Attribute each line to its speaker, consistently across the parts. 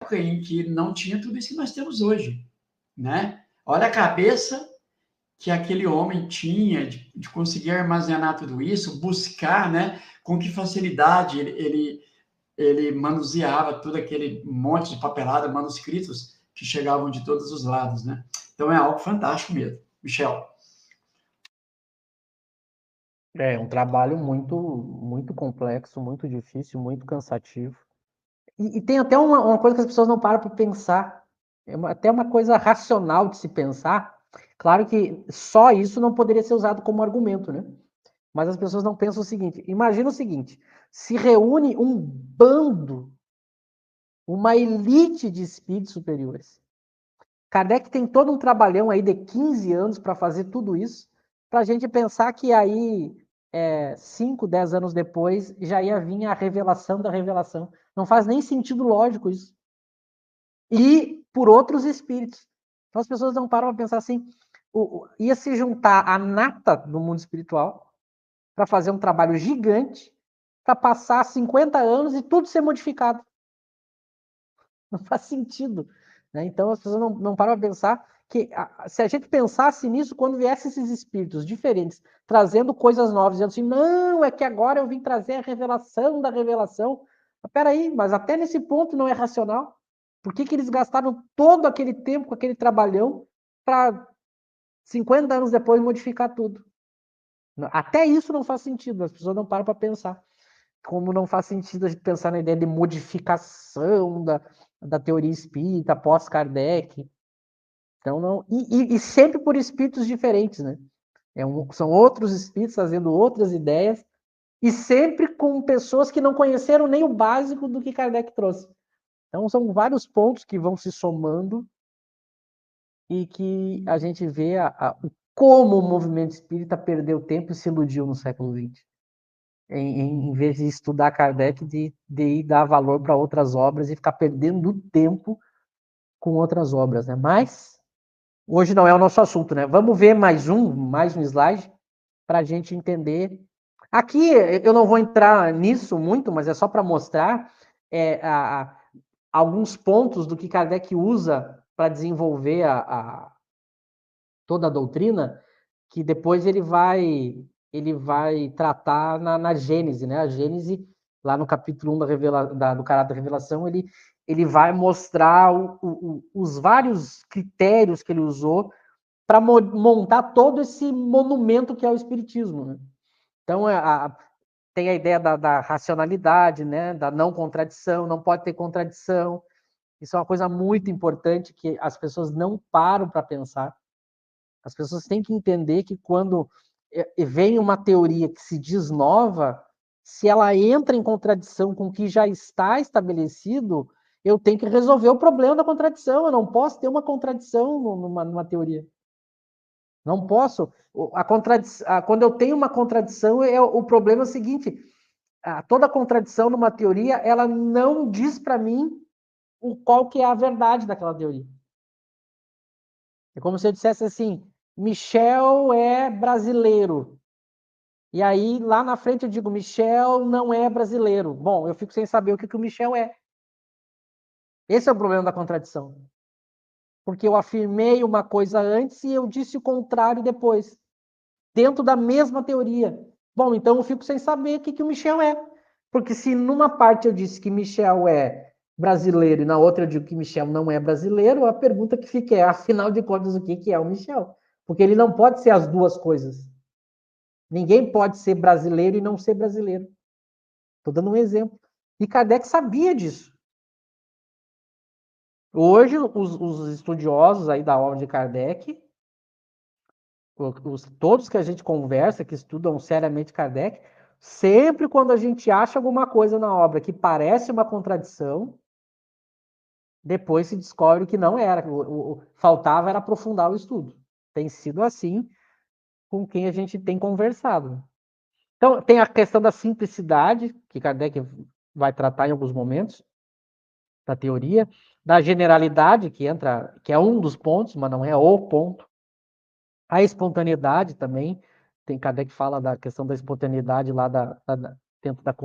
Speaker 1: época em que não tinha tudo isso que nós temos hoje, né? Olha a cabeça que aquele homem tinha de conseguir armazenar tudo isso, buscar, né? Com que facilidade ele manuseava todo aquele monte de papelada, manuscritos que chegavam de todos os lados, né? Então é algo fantástico mesmo. Michel.
Speaker 2: É um trabalho muito complexo, muito difícil, muito cansativo. E tem até uma coisa que as pessoas não param para pensar, até uma coisa racional de se pensar. Claro que só isso não poderia ser usado como argumento, né? Mas as pessoas não pensam o seguinte: imagina o seguinte, se reúne um bando, uma elite de espíritos superiores. Kardec tem todo um trabalhão aí de 15 anos para fazer tudo isso, para a gente pensar que aí, 5, 10 anos depois, já ia vir a revelação da revelação. Não faz nem sentido lógico isso. E por outros espíritos. Então as pessoas não param a pensar assim, ia se juntar a nata do mundo espiritual para fazer um trabalho gigante, para passar 50 anos e tudo ser modificado. Não faz sentido. Né? Então as pessoas não param a pensar que se a gente pensasse nisso, quando viessem esses espíritos diferentes, trazendo coisas novas, dizendo assim, não, é que agora eu vim trazer a revelação da revelação. Mas peraí, mas até nesse ponto não é racional? Por que eles gastaram todo aquele tempo com aquele trabalhão para 50 anos depois modificar tudo? Até isso não faz sentido, as pessoas não param para pensar. Como não faz sentido a gente pensar na ideia de modificação da teoria espírita pós-Kardec. Então, não. E sempre por espíritos diferentes, né? São outros espíritos fazendo outras ideias, e sempre com pessoas que não conheceram nem o básico do que Kardec trouxe. Então, são vários pontos que vão se somando e que a gente vê como o movimento espírita perdeu tempo e se iludiu no século XX. Em vez de estudar Kardec, de ir dar valor para outras obras e ficar perdendo tempo com outras obras, né? Mas hoje não é o nosso assunto, né? Vamos ver mais um slide para a gente entender. Aqui eu não vou entrar nisso muito, mas é só para mostrar alguns pontos do que Kardec usa para desenvolver toda a doutrina, que depois ele vai tratar na Gênese, né? A Gênese, lá no capítulo 1 do Caráter da Revelação, ele vai mostrar os vários critérios que ele usou para montar todo esse monumento que é o Espiritismo, né? Então, tem a ideia da racionalidade, né? Da não contradição, não pode ter contradição. Isso é uma coisa muito importante que as pessoas não param para pensar. As pessoas têm que entender que quando vem uma teoria que se diz nova, se ela entra em contradição com o que já está estabelecido, eu tenho que resolver o problema da contradição. Eu não posso ter uma contradição numa teoria. Não posso. Quando eu tenho uma contradição, o problema é o seguinte: toda contradição numa teoria, ela não diz para mim qual que é a verdade daquela teoria. É como se eu dissesse assim, Michel é brasileiro. E aí, lá na frente, eu digo, Michel não é brasileiro. Bom, eu fico sem saber o que o Michel é. Esse é o problema da contradição. Porque eu afirmei uma coisa antes e eu disse o contrário depois. Dentro da mesma teoria. Bom, então eu fico sem saber o que o Michel é. Porque se numa parte eu disse que Michel é brasileiro e na outra eu digo que Michel não é brasileiro, a pergunta que fica é, afinal de contas, o que é o Michel? Porque ele não pode ser as duas coisas. Ninguém pode ser brasileiro e não ser brasileiro. Estou dando um exemplo. E Kardec sabia disso. Hoje, os estudiosos aí da obra de Kardec, todos que a gente conversa, que estudam seriamente Kardec, sempre quando a gente acha alguma coisa na obra que parece uma contradição, depois se descobre que não era. Faltava era aprofundar o estudo. Tem sido assim com quem a gente tem conversado. Então, tem a questão da simplicidade, que Kardec vai tratar em alguns momentos, da teoria, da generalidade, que é um dos pontos, mas não é o ponto. A espontaneidade também, Kardec fala da questão da espontaneidade lá dentro da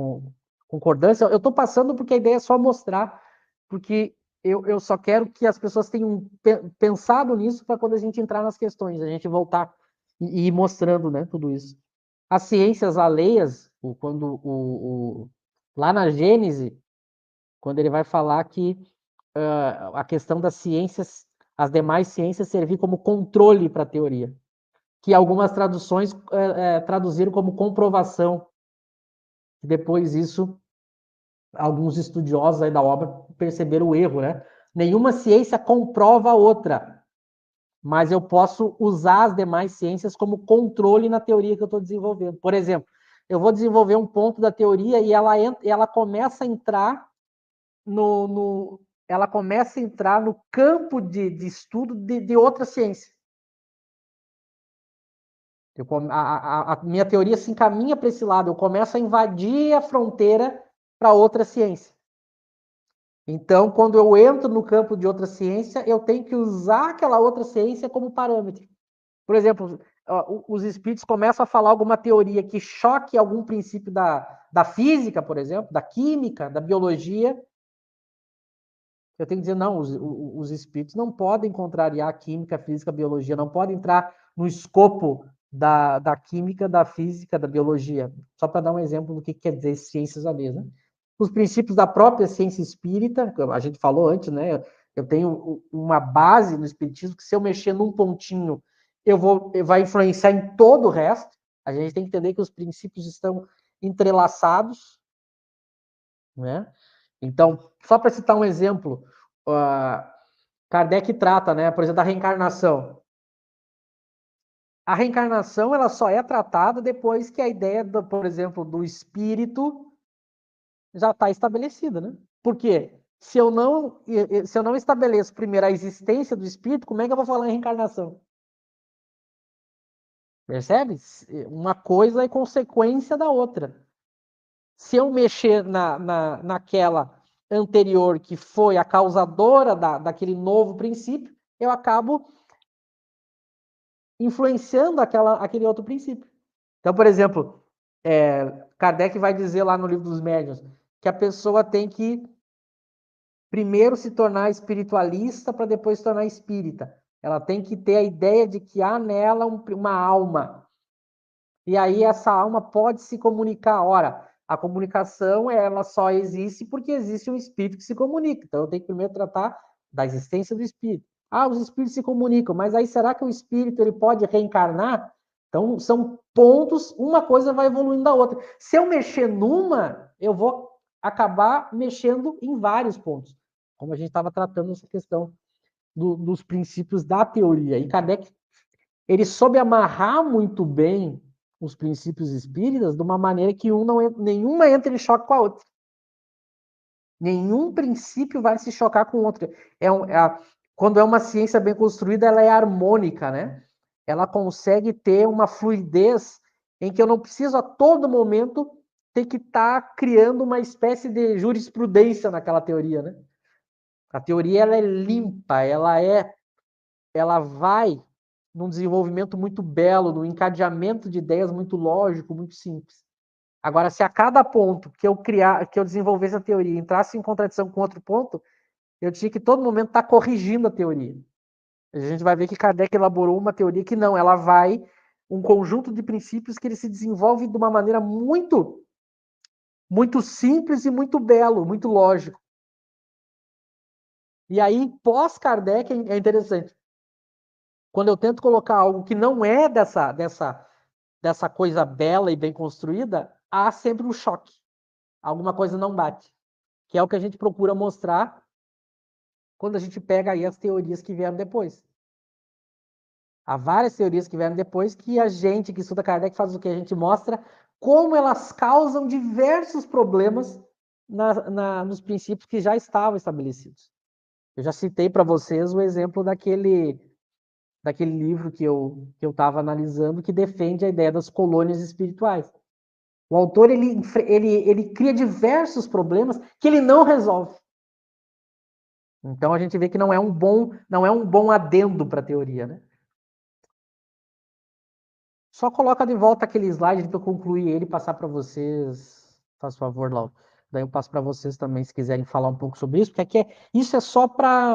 Speaker 2: concordância. Eu estou passando porque a ideia é só mostrar, porque eu só quero que as pessoas tenham pensado nisso para quando a gente entrar nas questões, a gente voltar e ir mostrando, né, tudo isso. As ciências alheias, quando lá na Gênese, quando ele vai falar que a questão das ciências, as demais ciências servir como controle para a teoria, que algumas traduções traduziram como comprovação. Depois isso, alguns estudiosos aí da obra perceberam o erro, né? Nenhuma ciência comprova a outra, mas eu posso usar as demais ciências como controle na teoria que eu estou desenvolvendo. Por exemplo, eu vou desenvolver um ponto da teoria e ela começa a entrar ela começa a entrar no campo de estudo de outra ciência. A minha teoria se encaminha para esse lado, eu começo a invadir a fronteira para outra ciência. Então, quando eu entro no campo de outra ciência, eu tenho que usar aquela outra ciência como parâmetro. Por exemplo, os espíritos começam a falar alguma teoria que choque algum princípio da física, por exemplo, da química, da biologia. Eu tenho que dizer, não, os espíritos não podem contrariar a química, a física, a biologia, não podem entrar no escopo da química, da física, da biologia. Só para dar um exemplo do que quer dizer ciências alheias, né? Os princípios da própria ciência espírita, a gente falou antes, né? Eu tenho uma base no espiritismo que se eu mexer num pontinho, vai influenciar em todo o resto. A gente tem que entender que os princípios estão entrelaçados, né? Então, só para citar um exemplo, Kardec trata, né, por exemplo, da reencarnação. A reencarnação ela só é tratada depois que a ideia, por exemplo, do espírito já está estabelecida, né? Por quê? Se eu não estabeleço primeiro a existência do espírito, como é que eu vou falar em reencarnação? Percebe? Uma coisa é consequência da outra. Se eu mexer naquela anterior que foi a causadora daquele novo princípio, eu acabo influenciando aquele outro princípio. Então, por exemplo, Kardec vai dizer lá no livro dos médiuns que a pessoa tem que primeiro se tornar espiritualista para depois se tornar espírita. Ela tem que ter a ideia de que há nela uma alma. E aí essa alma pode se comunicar. Ora, a comunicação ela só existe porque existe um espírito que se comunica. Então eu tenho que primeiro tratar da existência do espírito. Ah, os espíritos se comunicam, mas aí será que o espírito ele pode reencarnar? Então são pontos, uma coisa vai evoluindo da outra. Se eu mexer numa, eu vou acabar mexendo em vários pontos, como a gente estava tratando essa questão dos princípios da teoria. E Kardec ele soube amarrar muito bem os princípios espíritas de uma maneira que nenhuma entra em choque com a outra. Nenhum princípio vai se chocar com o outro. Quando é uma ciência bem construída, ela é harmônica, né? Ela consegue ter uma fluidez em que eu não preciso a todo momento ter que estar criando uma espécie de jurisprudência naquela teoria, né? A teoria ela é limpa, ela vai num desenvolvimento muito belo, num encadeamento de ideias muito lógico, muito simples. Agora, se a cada ponto que eu desenvolvesse a teoria entrasse em contradição com outro ponto, eu tinha que todo momento estar corrigindo a teoria. A gente vai ver que Kardec elaborou uma teoria que não, ela vai um conjunto de princípios que ele se desenvolve de uma maneira muito muito simples e muito belo, muito lógico. E aí, pós-Kardec, é interessante. Quando eu tento colocar algo que não é dessa coisa bela e bem construída, há sempre um choque. Alguma coisa não bate. Que é o que a gente procura mostrar quando a gente pega aí as teorias que vieram depois. Há várias teorias que vieram depois que a gente que estuda Kardec faz o que? A gente mostra como elas causam diversos problemas nos princípios que já estavam estabelecidos. Eu já citei para vocês o exemplo daquele livro que eu estava analisando que defende a ideia das colônias espirituais. O autor ele cria diversos problemas que ele não resolve. Então a gente vê que não é um bom adendo para a teoria, né? Só coloca de volta aquele slide para eu concluir ele e passar para vocês. Faz favor, Laura. Daí eu passo para vocês também, se quiserem falar um pouco sobre isso, porque isso é só para